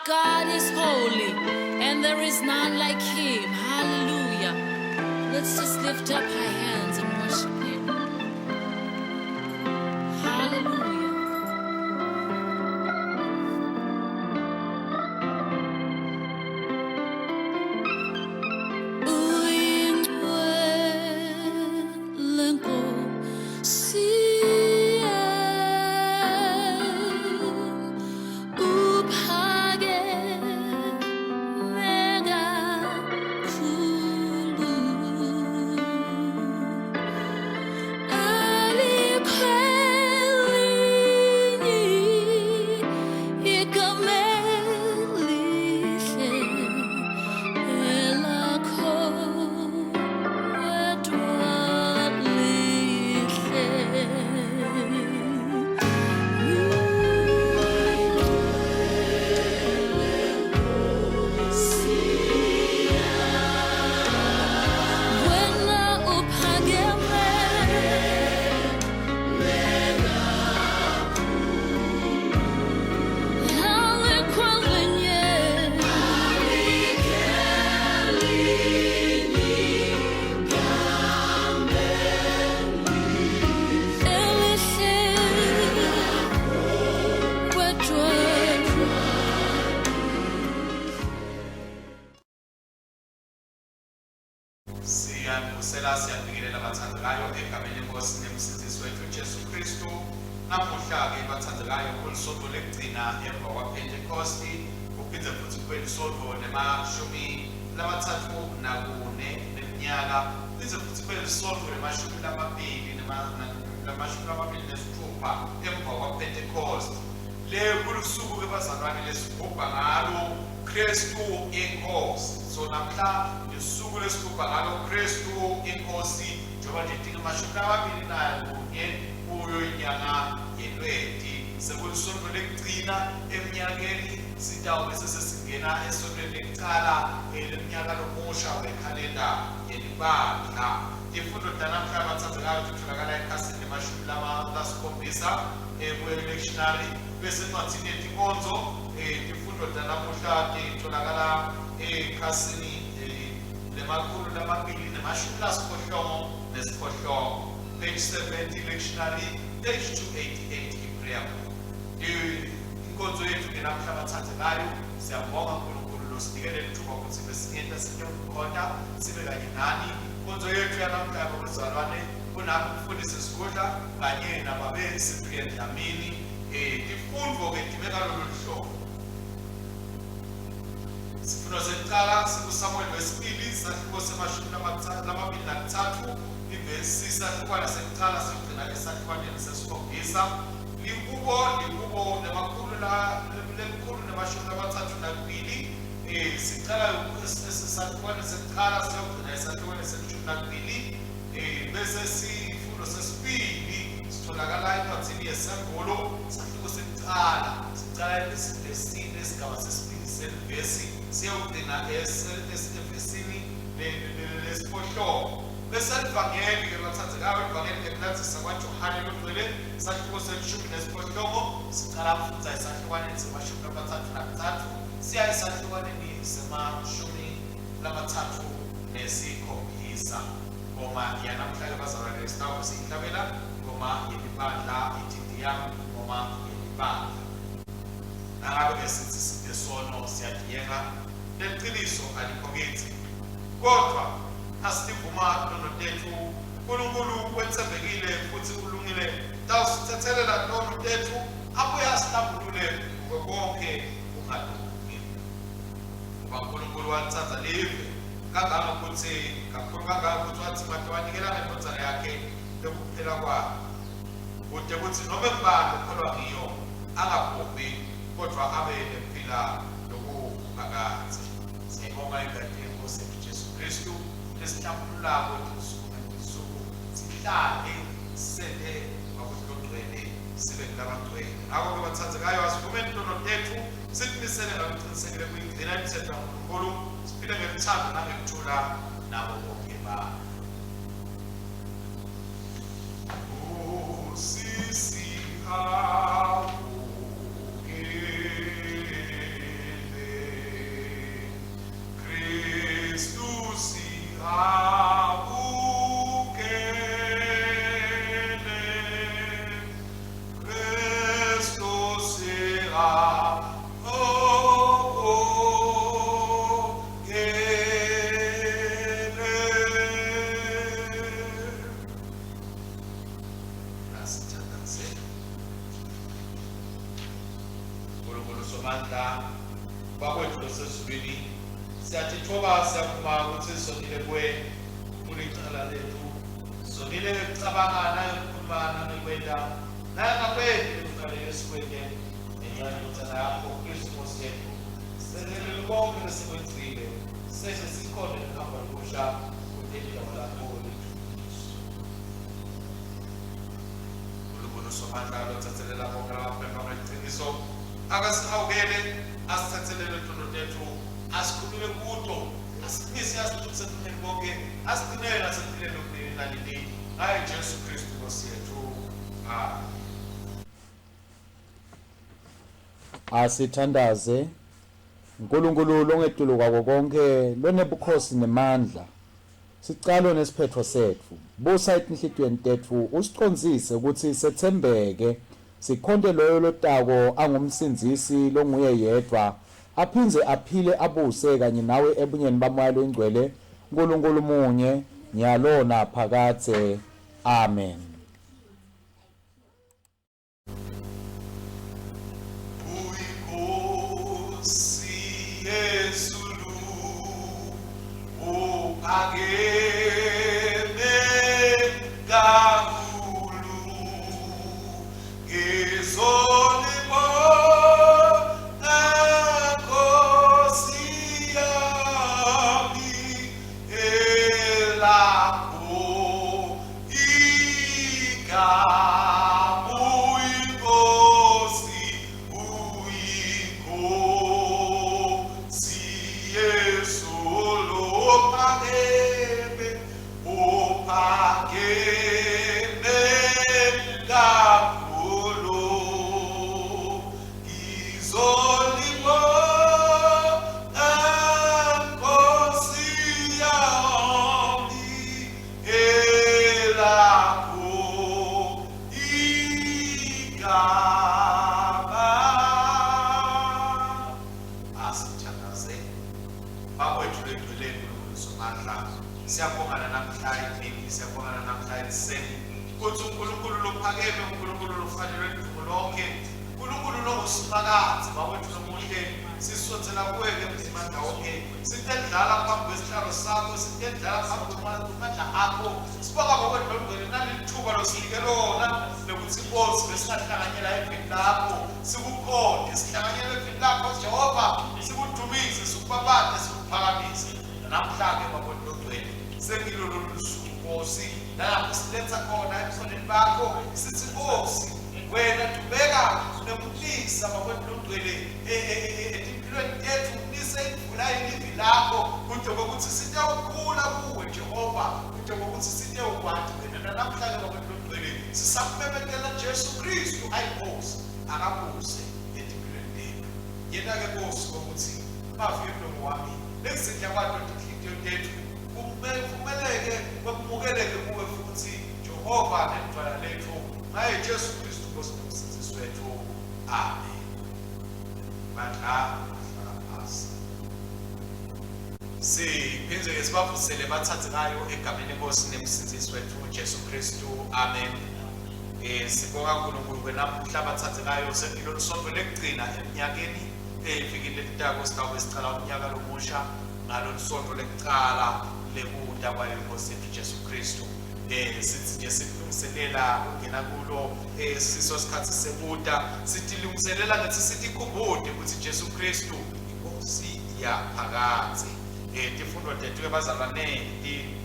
God is holy, and there is none like him. Hallelujah. Let's just lift up our hands and worship him. Hallelujah. Siyabusela siyabingelela abathandekayo egameni lenkosi nemsindisi wethu Jesu Kristu. Namuhla-ke bathandekayo kulisonto lekugcina emva kwaPentecosti, kuphinde futhi kube lisonto lemashumi lamathathu nakune neminyaka, kuphinde futhi kube lisonto lemashumi lamabili nesithupha emva kwaPentecosti. Le kulusuku-ke bazalwane lesigubha ngalo Kristu inkosi. So namhla isuku lesigubha ngalo Kristu inkosi, njengoba nje dinga amashumi amabili nakunye kuyo inyanga yeLweti. Sekulisonto lekugcina eminyakeni, sitawube sesingena esontweni lekucala leminyaka lomusha wekhalenda yelibandla. Ifundo namhla abathandekayo litholakala ekhasini lemashumi lasikhombisa ku-electionary, bese encwadzini yetinkonzo ifundo namuhla litholakala ekhasini lemakhulu lamabili nemashumi lasiphohlongo nesiphohlongo, page 70 lectionary, page 288 iprayer book. Inkonzo yethu namhla abathandekayo, siyabonga uNkulunkulu losinikele ithuba ukuthi besingenta sibe khona sibe kanye nani. Inkonzo yethu yanamhla bazalwane kunami umfundisi Sigudla kanye nababe Cyprian Dlamini. Ifundvo-ke idibeka lolu hlobo. Isifundo sekucala sikuSamuel wesibili, isahluko semashumi lamabili nakuthathu, ivesi isahlukwana sekucala sokugcina esahlukwaneni sesikhombisa. Libubo nemakhulu nemashumi amathathu nakubili, sicala isahlukwane sekucala siyogcina esahlukwane selishumi nakubili. Bese isifundo sesibili sitholakala encwadzini yeSembulo, isahluko sekucala sicala lesine isigaba sesibili selivesi siyogcina esivesini lesiphohlongo. Bese livangeli-ke bathandekayo, ivangeli elinandzisa kwaJohane logcwele isahluko selishumi nesiphohlongo, sicala kufundza esahlukwaneni semashumi amathathu nakuthathu siya esahlukwaneni semashumi lamathathu nesikhombisa. Ngoma yanamhla-ke bazalwane sitawube siyihlabela ngoma yelibandla iDDM, ngoma yelibandla. Nangabe-ke sithi sinesono siyadiyeka, leqiniso alikho kithi, kodwa asilivuma nono tethu uNkulunkulu wethembekile futhi ulungile, tawusithethelela nono tethu abuye asihlambulule konke ukungalungi. Ngoba uNkulunkulu walitsandza live kangangokuthi kakhulu kangangokuthi wathi manje wanikela ngendodana yakhe yokuphela kwakhe, kude kuthi noma ngubani okholwa ngiyo angabhubhi kodwa abe nephila lokubhakathi. Siyabonga igadi yenkosi yethu Jesu Kristu lesihlambululako usuku sihlale sele ngokugcwele sibe ngabangcwele. Ngakho-ke bathandekayo, asivumeni intono tethu siqinisele ngakuqinisekile kuyigcina imithetho kaNkulunkulu, siphile ngelithando nangekuthula nabo bonke abantu. Sisi thina bakwethu losezulwini siyathoba siyavuma ukuthi sonile kuwe kulicala lethu sonile ekucabangana ukukhulumana nokwenda nangakwethu ukufanele esikwende ngenxa yokuthanda yakho Kristu Nkosi yethu senzelele konke esikwenzile seshe sikhona ukuhamba lusha kutegama lakho uLubuno somandla lothathelela bonke abaphenduka ngeqiniso akasihawukele asithathelele iqondo lethu asikhulule kudo asimise asithuthele bonke asigcinele nasempilweni okuningi ngaye Jesu Kristu Nkosi yethu amen. Asithandaze uNkulunkulu longedulu kwako konke lonebukhosi nemandla sicalo nesiphetho sethu busa enhlitweni tethu usiqonzise ukuthi sethembeke sikhonde loyo lotako angumsinzisi longuye yedwa aphinze aphile abuse kanye nawe ebunyeni bamoya longcwele uNkulunkulu munye nyalona phakathe amen. Siyabonga namhlanje siyabonga namhlanje ukuthi uNkulunkulu lophakeme uNkulunkulu lofanele idumo lonke uNkulunkulu longusifakazi bawethu lomuhle sisothela kuwe emzimandla wonke sitendlala phambi kwesihlalo sakho sitendlala phambi kwamandla akho sibonga bawethu longcwele nalithuba losinike lona lokuthi inkosi besingahlanganyela evini lakho sikukhonde sihlanganyela evini lakho Jehova sikudumise sikubabade sikuphakamise namhlanje bawethu longcwele sengilo lolusuku Nkosi lapho siletha khona ebusoneni bakho sithi Nkosi wena dubeka nomlisa bawethu longcwele empilweni yethu unise imvula yelivi lakho kude kokuthi sithe ukukhula kuwe Jehova kude kokuthi sithe ukwathi wena namhlanje bawethu longcwele sisakubekela Jesu Kristu ayinkosi akabuse empilweni yethu yena ke Nkosi ukuthi bafike mlomo wami lesithi abantu inhliziyo yethu kumeleke bamukeleke kuwe futhi Jehova nemntwana lethu ngaye Jesu Kristu Nkosi nomsindisi wethu amen. Bandla phasi siphindze ke sibavusele bathathekayo egameni lenkosi nemsindisi wethu Jesu Kristu amen. Sibonga uNkulunkulu kwenamuhla bathathekayo sempilo lusonto lekugcina eminyakeni efikile litako sitabe sicala unyaka lomusha ngalo lusonto lekucala lekuda kwalenkosi yethu Jesu Kristu sithi nje silungiselela ukungena kulo siso sikhathi sekuda sithi lungiselela ngathi sithi khumbude ukuthi Jesu Kristu inkosi yaphakathe tifundo tethu ebazalwane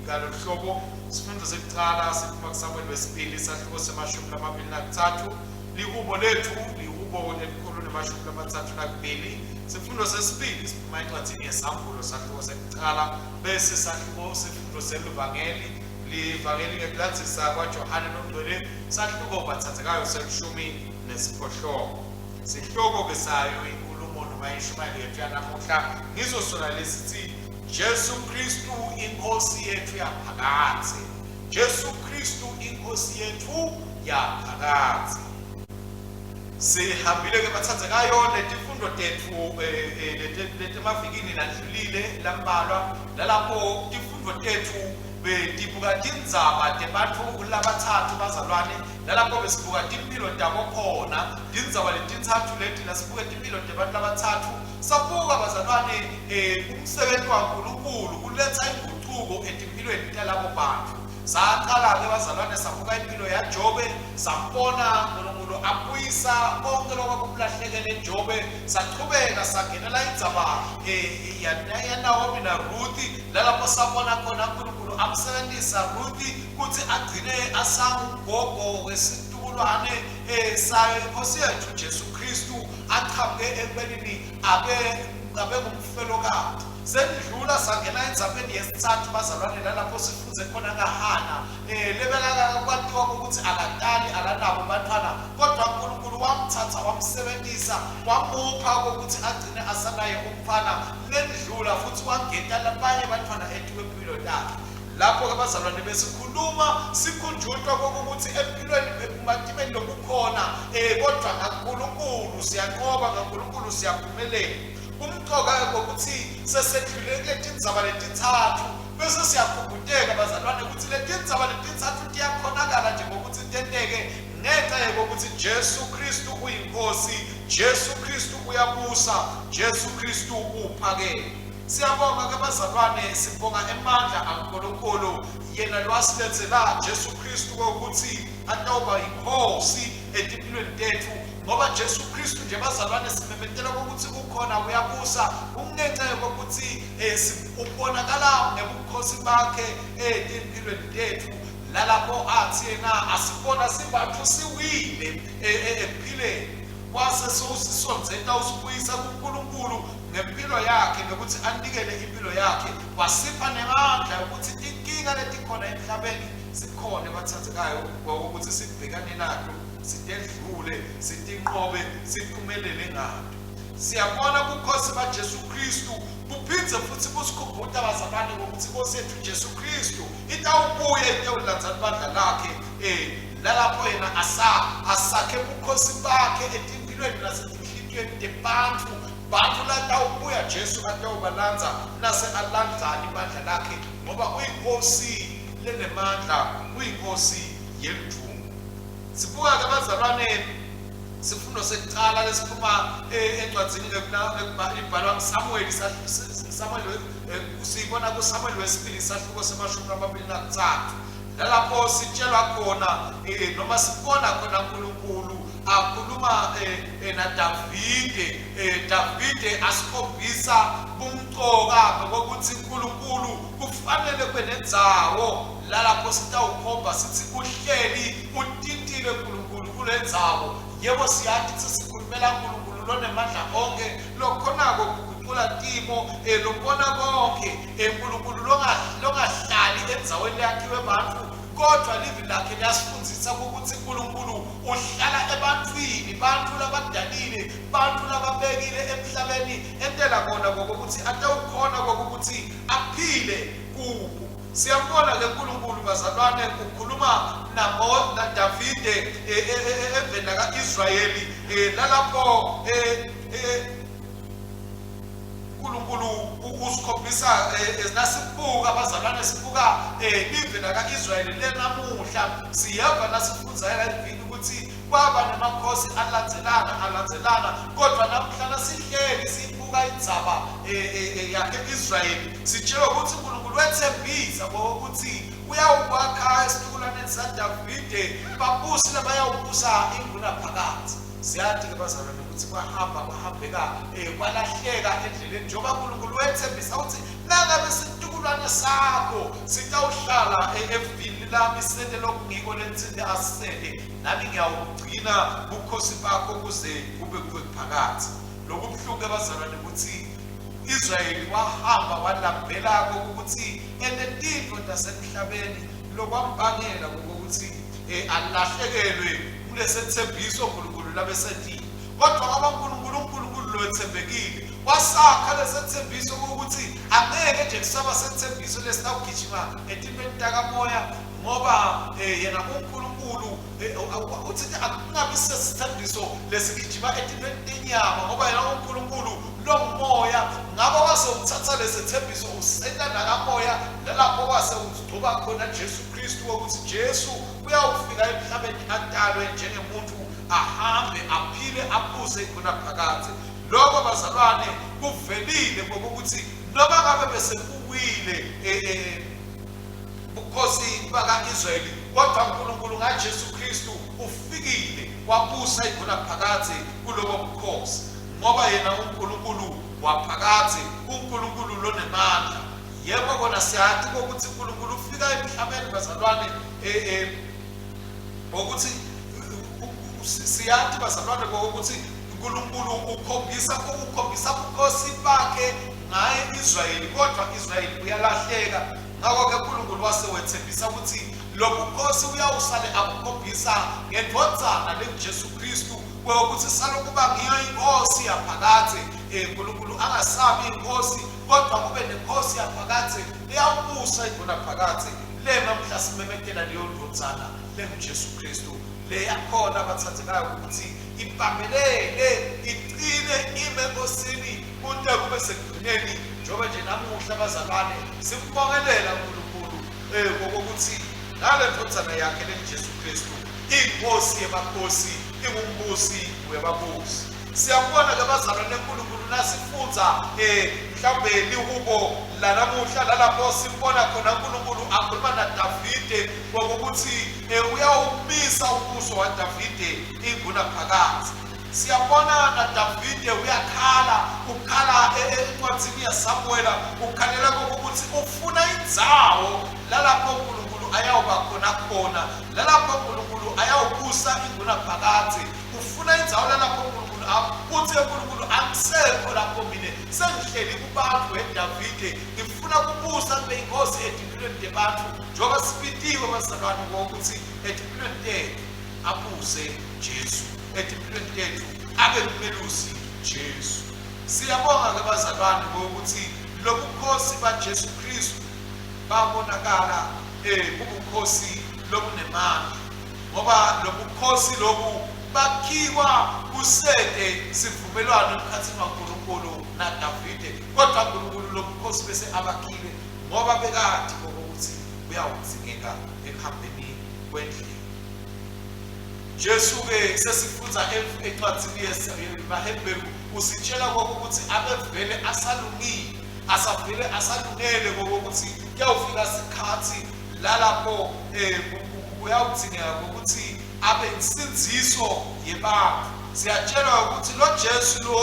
ngalo hlobo sifundo sekucala siphuma kuSamuel wesibili sahluko semashumi lamabili nakuthathu likubo lethu likubo elikhulu nemashumi lamathathu nakubili sifundo sesibili siphuma encwadini yesambulo sahluko sekucala bese sahluko sifundo seluvangeli livangeli ngekulandzisa kwaJohane noNgcwele sahluko bathathekayo selishumi nesiphohlongo sihloko ke sayo inkulumo noma ishumayeli yethu yanamuhla ngizosona lesithi Jesu Kristu inkosi yethu yaphakathe Jesu Kristu inkosi yethu yaphakathe sihambile ke bathathekayo letifundo tethu letemavikini ladlulile lambalwa lalapho tifundo tethu betibuka tindzaba tebantfu labatsatfu bazalwane lalapho besibuka timphilo tabo khona tindzaba letintsatfu leti lasibuke timphilo tebantfu labatsatfu sabuka bazalwane umsebenzi kaNkulunkulu kuletha inguquko etimphilweni talabo bantfu saqala-ke bazalwane sabuka impilo yaJobe sambona uNkulunkulu abuyisa konke lokwakumlahlekele eJobe saqhubeka sangenela indzaba yaNaomi naRuthi lalapho sabona khona uNkulunkulu amsebenzisa Ruthi kuthi agcine asangugogo wesitukulwane sayo inkosi yethu Jesu Kristu aqhamuke ekubeni abe ngumfelokazi sendlula sangena endzabeni yesithathu bazalwane lalapho sifunze khona kaHana lebeka kwatiwa ukuthi akadali akanabo bantwana kodwa uNkulunkulu wamthatha wamsebenzisa wamupha ukuthi agcine asanaye umfana lendlula futhi wangena labanye bantwana etwempilo lakhe lapho ke bazalwane besikhuluma sikhunjulwa ukuthi empilweni ematimeni lokukhona kodwa kaNkulunkulu siyanqoba kaNkulunkulu siyaphumelela umqoka ukuthi sesedlule kuletindzaba letintsathu bese siyakhumbuteka bazalwane ukuthi letindzaba letintsathu tiyakhonakala nje ngokuthi tenteke ngenxa yokuthi Jesu Kristu uyinkosi Jesu Kristu uyabusa Jesu Kristu uphakeme siyabonga ke bazalwane sibonga emandla kaNkulunkulu yena lwasilethela Jesu Kristu ukuthi atawuba inkosi etimpilweni tethu ngoba Jesu Kristu nje bazalwane simemetela ukuthi ukhona uyabusa ungenxa yokuthi ubonakala ngebukhosi bakhe etimpilweni tethu lalapho athi yena asibona sibathu siwile ephileni kwase sosisonzeta usibuyisa kuNkulunkulu ngempilo yakhe nokuthi anikele impilo yakhe wasipha nemandla ukuthi inkinga letikhona emhlabeni sikhona bathathekayo ukuthi sibhekane nazo sidedlule sitinqobe siphumelele ngazo siyabona ubukhosi baJesu Kristu buphindze futhi busikhumbuta bazalwane ukuthi Nkosi yethu Jesu Kristu itawubuya itawulandza ibandla lakhe lalapho yena asakhe ubukhosi bakhe etimpilweni nasezinhliziyweni tebantfu bantfu latawubuya Jesu atawubalandza nase alandza ibandla lakhe ngoba uyinkosi lenemandla uyinkosi yemvumo sibuka ke bazalwane sifundo sekuqala lesiphuma encwadzini ibhalwa nguSamuel siyibona kuSamuel wesibili isahluko semashumi amabili nakutsatfu lalapho sitshelwa khona noma sibona khona uNkulunkulu akhuluma Davide asikhombisa kumcoka ngokuthi uNkulunkulu kufanele kwenendzawo lalapho sitawukhomba sithi uhleli utintile uNkulunkulu kulendzawo yebo siyathi sisikhulumela uNkulunkulu lonemandla onke lokhonako kuguqula timo lobona konke uNkulunkulu longahlali endzaweni yakhiwe bantfu kodwa livi lakhe liyasifundisa ukuthi uNkulunkulu uhlala ebantwini bantfu labadalile bantfu lababekile emhlabeni entela kona ngokuthi atawukhona ngokuthi aphile kubo siyambona ke uNkulunkulu bazalwane ukhuluma naDavide evenda kaIsrayeli lalapho uNkulunkulu usikhombisa nasibuka abazalwane sibuka livenda kaIsrayeli lenamuhla siyeva nasifundza evini ukuthi kwaba nemakhosi alandzelana kodwa namhlanje sihleli sibuka indzaba yakhe Israyeli sitshela ukuthi uNkulunkulu wethembisa ukuthi uyawukwakha isitukulane saDavide babusi labayawubusa inguna phakathi siyathi ke bazalwane ukuthi bahambeka kwalahleka endleleni njengoba uNkulunkulu wethembisa ukuthi nangabe isitukulane sakho sitawuhlala evini lami sende lokungiko lensinde asende nami ngiyawugcina ubukhosi bakho kuze kube phakathi lokubuhlungu abazalwane ukuthi Israyeli wahamba walambela ukuthi enetintfo tasemhlabeni lokwambangela ukuthi alahlekelwe kulesethembiso uNkulunkulu labesethile kodwa uNkulunkulu lothembekile wasakha lesethembiso ukuthi angeke nje kusaba sethembiso lesitawugijima etintweni takamoya ngoba yena uNkulunkulu uthi akungabi sesithembiso lesigijima etintweni tenyama ngoba yena uNkulunkulu lomoya kamoya ngaba wase uthatha lesethembiso usenda nakamoya lapho wase uzigcoba khona Jesu Kristu ukuthi Jesu uyawufika emhlabeni adalwe njengemuntu ahambe aphile aphuze khona phakathi lokho bazalwane kuvelile ngokuthi noma ngabe besekuwile bukhosi baka Israyeli kodwa uNkulunkulu ngaJesu Kristu ufikile wabusa khona phakathi kulobo bukhosi ngoba yena uNkulunkulu waphakathi uNkulunkulu lonemandla yebo kona siyathi ukuthi uNkulunkulu ufika emhlabeni bazalwane ukuthi siyathi bazalwane ukuthi uNkulunkulu ukhombisa ubukhosi bakhe ngaye Israyeli kodwa Israyeli uyalahleka ngakho ke uNkulunkulu wasewethembisa ukuthi lo bukhosi uyawusale akukhombisa ngendvodzana leJesu Kristu ukuthi salokuba ngiyo inkosi yaphakathi uNkulunkulu angasabi inkosi kodwa kube nenkosi yaphakathi eyawubusa idona phakathi le namhla simemekela leyo ndvodzana leJesu Kristu le yakhona abathathekayo ukuthi ibambelele iqine ime enkosini kude kube sekugcineni njengoba nje namuhla abazalwane simbongelela uNkulunkulu ngokuthi ngale ndvodzana yakhe leJesu Kristu inkosi yamakhosi ingumbusi webabusi siyabona ke abazalwane uNkulunkulu nasifunza mhlambe lihubo lanamuhla lalapho sibona khona uNkulunkulu akhuluma naDavide ngokuthi uyawumisa ubuso waDavide inguna phakathi siyabona naDavide ukhala encwadzini yaSamuela ukhalela ngokuthi ufuna indzawo lalapho uNkulunkulu ayawuba khona lalapho uNkulunkulu ayawubusa inguna phakathi ufuna indzawo lalapho uNkulunkulu uthi uNkulunkulu akusekho lapho mina sengihleli kubantu eDavide ngifuna kubusa kube inkosi edimpilweni debantu njengoba sipitiwe bazalwane ngokuthi edimpilweni tethu abuse Jesu edimpilweni tethu abe ngumelusi Jesu siyabonga ke bazalwane ngokuthi lobukhosi baJesu Kristu babonakala ubukhosi lobunemandla ngoba lobukhosi lobu bakhiwa kusete sivumelwano emkhathini kaNkulunkulu naDavide kodwa uNkulunkulu lobukhosi bese abakhile ngoba bekade ukuthi uyawudzingeka ekuhambeni kwendlela Jesu ke sesifunza encwadzini yeHebheru usitshela ukuthi abevele asalungile asavele asalungele ngokuthi kuyawufika isikhathi lalapho uyawudzingeka ukuthi abe insinziso yebantu siyatshelwa ukuthi lo Jesu lo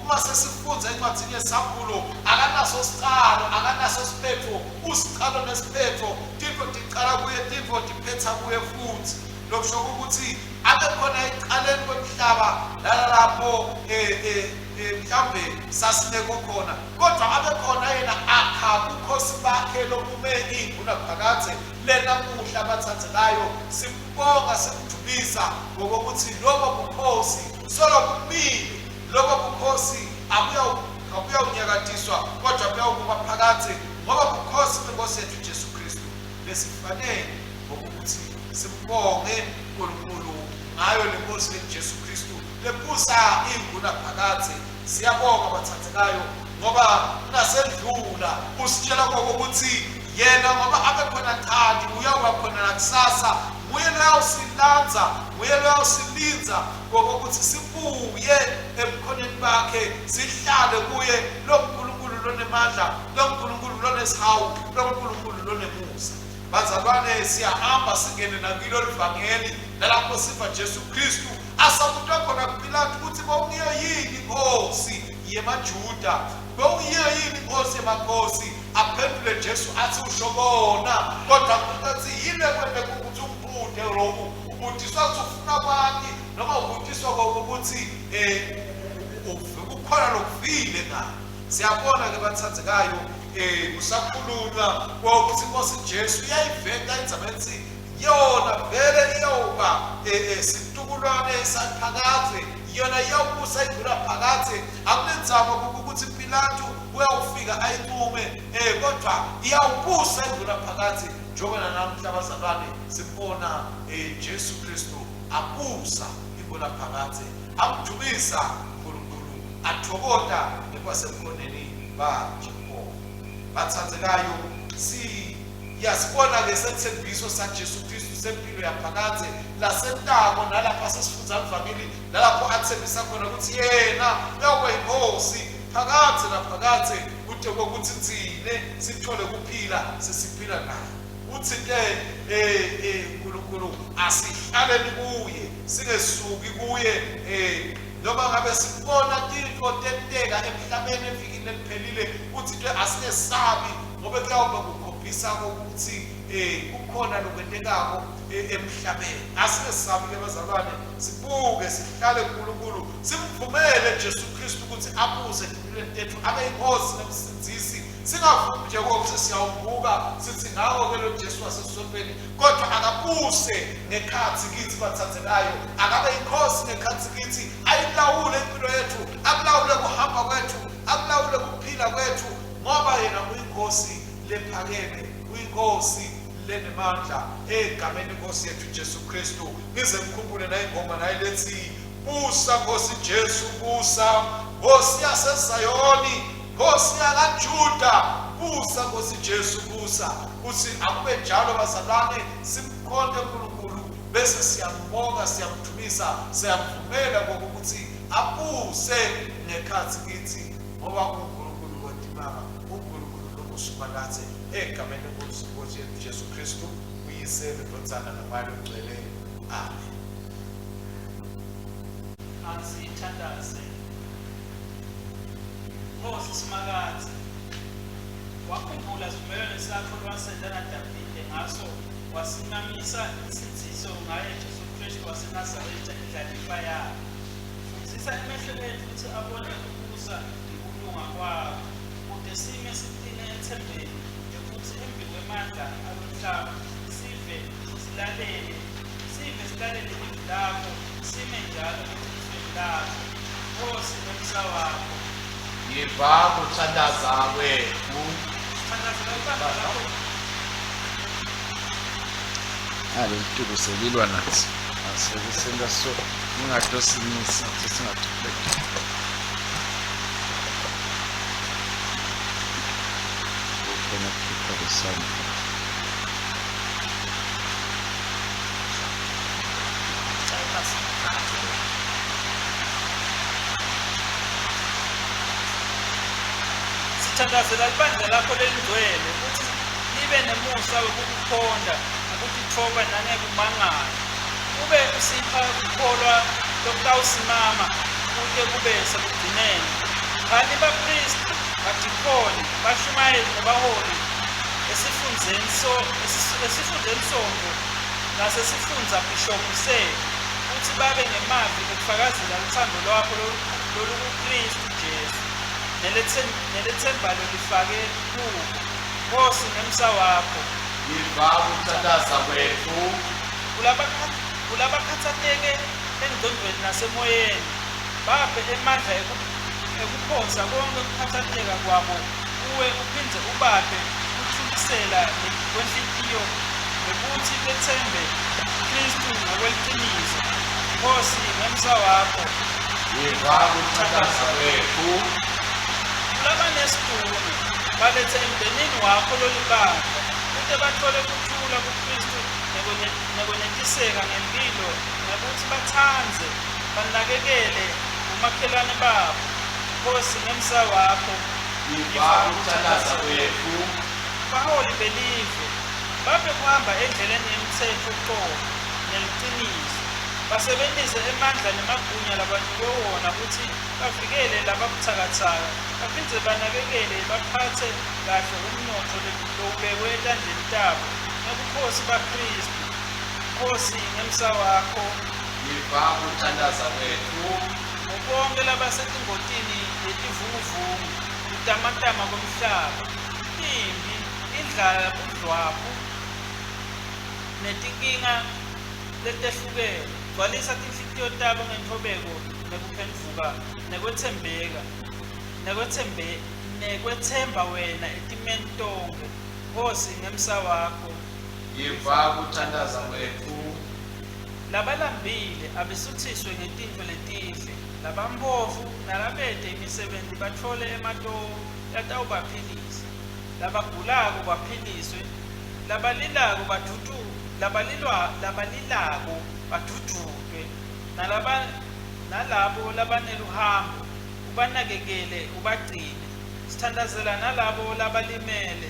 uma sesifunza encwadzini yeSamulo akanaso siqalo akanaso siphetho usiqalo nesiphetho tintfo tiqala kuye tintfo diphetha kuye futhi lokusho ukuthi abe khona eqaleni kwemhlaba lalapho mhlambe sasineko khona kodwa abe khona yena akha ubukhosi bakhe lokume inguna phakathi lenamuhla abathathekayo simbonga simdumisa ngokuthi lobo bukhosi solo kumile lobo bukhosi abuya unyakatiswa kodwa buya phakathi ngoba bukhosi benkosi yethu Jesu Kristu lesifanele ngokuthi simbonge uNkulunkulu ngayo lenkosi leJesu Kristu lebusa inguna phakathi siyabonga abathathekayo ngoba nasendlula usitshela ukuthi yena ngoba abe khona thandi uyawuba khona nakusasa uye uyawusilanza uye uyawusilinza ngokuthi sibuye ebukhoneni bakhe sihlale kuye lo uNkulunkulu lonemandla lo uNkulunkulu lonesihawu lo uNkulunkulu lonemusa bazalwane siyahamba singene nakilo livangeli lalapho sifa Jesu Kristu asabutwa khona kuPilato ukuthi bawuyiyo yini inkosi yemaJuda bawuyiyo yini inkosi yemakhosi aphendule Jesu athi ushobona kodwa ukuthi yile kwende ukuthi umbuthe lokhu ubudiswa ufuna kwani noma ubudiswa ngokuthi ukhona lokuvile na siyabona ke bathathekayo usakhulunywa ukuthi inkosi Jesu uyayiveta inzamenzi yona vele iyoba situkulwane saphakathi yona iyawubusa idlula phakathi akunenzaba ukuthi Pilato uyawufika ayinqume kodwa iyawubusa idlula phakathi njengoba namhla abazalwane sibona Jesu Kristu abusa idlula phakathi amdumisa uNkulunkulu athokoza kwasemkhoneni baJehova. Bathandekayo, siyasibona ke sethembiso saJesu Kristu sempilo yaphakade lasentako nalapha sesifundza mvamili nalapho athembisa khona ukuthi yena uyokuyinkosi phakade naphakade kude kokuthi thine sithole kuphila sesiphila naye. Uthi uNkulunkulu asihlaleni kuye singesuki kuye noma ngabe sibona into tenteka emhlabeni evikini eliphelile uthi asingesabi ngoba kuyawuba kukhombisa ukuthi kukhona lokwentekako emhlabeni. Asingesabi ke bazalwane, sibuke sihlale kuNkulunkulu simvumele Jesu Kristu ukuthi abuze empilweni yethu abe yinkosi nemsindisi. Singavumi nje ukuthi siyawubuka sithi ngawo ke lo Jesu wasesontweni, kodwa akabuse ngekhathi kithi bathandekayo, akabe yinkosi ngekhathi kithi, ayilawule impilo yethu, akulawule kuhamba kwethu, akulawule kuphila kwethu, ngoba yena uyinkosi lephakeme, uyinkosi lenemandla egameni Nkosi yethu Jesu Kristu. Ngize ngikhumbule na ingoma naye lethi busa Nkosi Jesu busa, Nkosi yaseZayoni, Nkosi yakaJuda, busa Nkosi Jesu busa. Uthi akube njalo bazalwane, simkhonde uNkulunkulu bese siyambonga, siyamthumisa, siyamvumela ngokuthi abuse ngekhathi kithi, ngoba uNkulunkulu wedimanga, uNkulunkulu lokusumalathe egameni Nkosi yethu Jesu Kristu, uyise leNdodana noMoya oNgcwele. Amen. Asithandaze. Nkosi Simakade, wakhumbula isivumelwano sakho lwasendana Davide, ngaso wasimamisa isinziso ngaye Jesu Kristu waseNazaretha indlalifa yakhe. Fundzisa emehlweni ethu ukuthi abone ukubusa ukulunga kwakho, kude sime siqine ethembeni yokuthi embi kwemandla alomhlaba sive silalele ilizwi lakho, sime njalo elizweni lakho. Nkosi nomsa wakho, Yiva kuthandaza kwethu. Tulo selilwa nathi asekusenda so ungadosinisa singathubeki ukona kukhipha lesana sithandazela ibandla lakho lelingcwele ukuthi libe nemusa wokukukhonda ukuthoba nangekumangala, ube usipha ukukholwa lokutawusimama kude kube sekugcineni. Kanti bapristi, badikoni, bashumayeli nabaholi esifundeni sonke nasesifundza bishophu sethu, ukuthi babe ngemavi ukufakazela uthando lwakho lolukukristu Jesu nelethemba lolifake kubo. Nkosi nomsa wakho, Yiva kuthandaza kwethu. kulabakhathateke engqondweni nasemoyeni, baphe emandla ekuphonsa konke ukukhathateka kwabo kuwe, uphindze ubaphe ukuthulisela kwenhliziyo nokuthi bethembe Kristu ngokweliqiniso. Nkosi nomsa wakho, Yiva kuthandaza kwethu. kulabanesidunu balethe emndenini wakho lolibandla, kude bathole kuthula kuKristu nekwenetiseka ngempilo, nokuthi bathanze banakekele umakhelwane babo. Nkosi nomsa wakho, Yiva kuthandaza kwethu. baholi belive babe kuhamba endleleni yemithetho uqobo neliqiniso, basebenzise emandla nemagunya labanikwe wona ukuthi bavikele lababuthakathaka, baphindze banakekele baphathe kahle umnotho lowubekwe etandleni tabo nobukhosi baKristu. Nkosi nomsa wakho, Yiva kuthandaza kwethu. bonke labasetingotini letivunguvungu, utamatama komhlaba, impi, indlala, udlwabu netinkinga letehlukene, gcwalisa tinhliziyo tabo ngenthobeko nekuphendvuka nekwetsemba wena etimeni tonke. Nkosi nomsa wakho, Yiva kuthandaza kwethu. labalambile abesuthiswe ngetintfo letihle, labampofu nalabete imisebenti batfole ematoho latawubaphilisa, labagulako baphiliswe, labalilako badudulwe, nalabo labaneluhambo ubanakekele ubagcine. Sithandazela nalabo labalimele,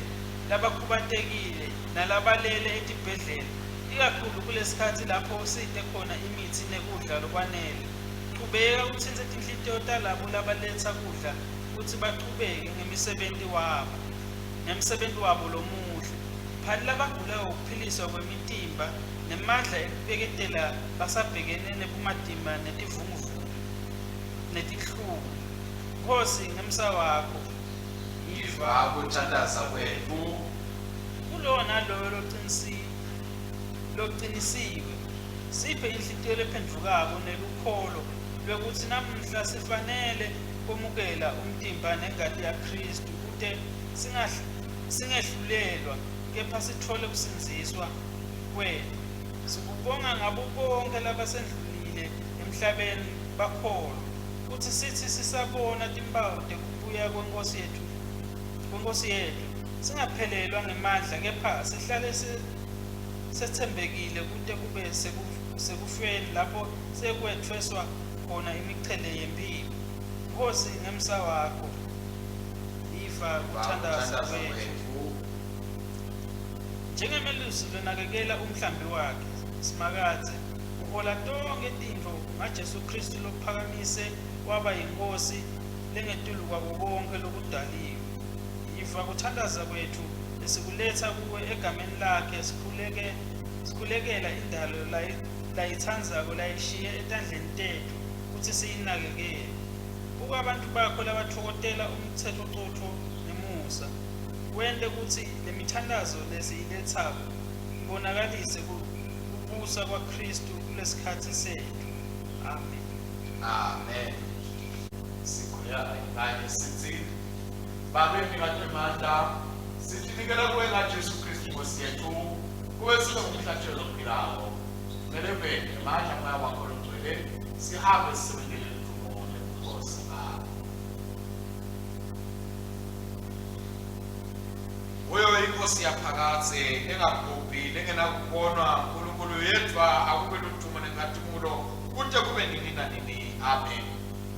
labakhubatekile nalabalele etibhedlela, ikakhulu kulesikhathi lapho side khona imithi nekudla lokwanele. Qhubeka utsintse tinhlitiyo talabo labaletsa kudla kutsi baqhubeke ngemsebenti wabo lomuhle. Phani labagulayo ukuphiliswa kwemitimba nemandla ekubeketela basabhekene nebumatima netivunguvungu netihlungu. Nkosi ngemsa wakho, Yiva ukuthandaza kwethu. kulowo naloyo loqinisiwe, siphe inhlitiyo lephendvukako nelukholo lwekuthi namuhla sifanele kwemukela umtimba nengati ya Kristu kute singehlulelwa, kepha sithole kusinziswa kwenu. Sikubonga ngabo bonke labasendlulile emhlabeni bakholwa, kutsi sithi sisabona timpawu tekubuya kweNkosi yethu singaphelelwa ngemandla, kepha sihlale sethembekile kute kube sekufeni lapho sekwethweswa khona imichele yempilo. Nkosi ngemsa wakho, yiva kuthandaza kwethu. Njengemelusi lonakekela umhlambi wakhe, simakadze uhola tonke tintfo ngaJesu Kristu lophakamise waba yinkosi lengetulu kwabo bonke lokudaliwe. Yiva kuthandaza kwethu lesikuletsa kuwe egameni lakhe, sikhulekela indalo layitsandzako layishiye etandleni tethu kutsi siyinakekele. Buka abantu bakho labatfokotela umtsetfo nemusa, wente kutsi lemithandazo lesiyiletsako ibonakalise kubusa kwaKristu kulesikhatsi sethu. Amen. Amen. Sikhoya kanye sithi Babe ngingathemanda sinikela kuwe ngaJesu Kristu Nkosi yethu, kuwe sibe ngumhlatshelo ophilayo. Ngeke vele manje moya wakho longcwele sihambe sisebenzele umphumulo Nkosi bakho. Wewe inkosi yaphakathe engabhubhi engenakubonwa uNkulunkulu yedwa, akube luthuma nengathumulo kude kube nini nanini. Amen.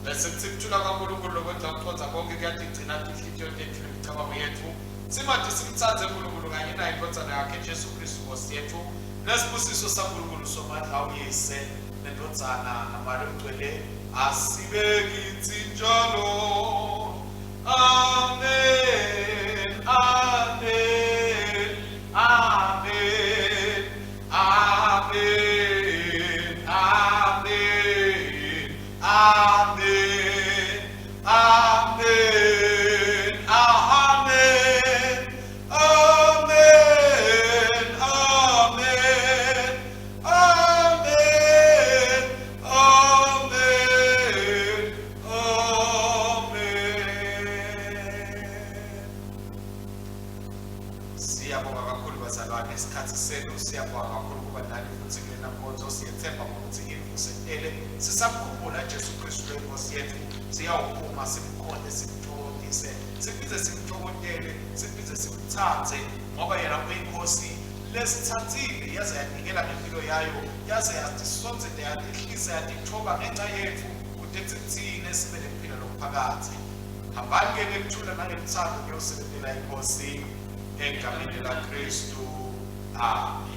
Bese kuthula kaNkulunkulu lokwenza ukukhonza konke kuyatigcina tinhlitiyo tethu nemicabango yethu, simathi simthanze uNkulunkulu kanye naye indodana yakhe Jesu Kristu Nkosi yethu, nesibusiso saNkulunkulu somandla uyise nendodana namali ogcwele asibe kithi njalo. Amen. Amen. Amen. Amen. Amen. Amen. Amen. Amen. Amen. Amen. Amen. Siyabonga kakhulu bazalwane isikhathi senu, siyabonga kakhulu kuba nani futhi kulena nkonzo, siyethemba ukuthi inivuselele sisamkhumbula Jesu Kristu Nkosi yethu, siyawuphuma simkhonde simthokozise, siphinde simthokozele, siphinde simthathe ngoba yena uyinkosi lesithathile yaze yanikela ngempilo yayo, yaze yasisonzele yahlisa yatithoba ngenxa yethu kuthi thine sibe nempilo lomphakathi. Hambani-ke ngekuthula nangemthando kuyosebenzela inkosi egameni laKristu. Amen.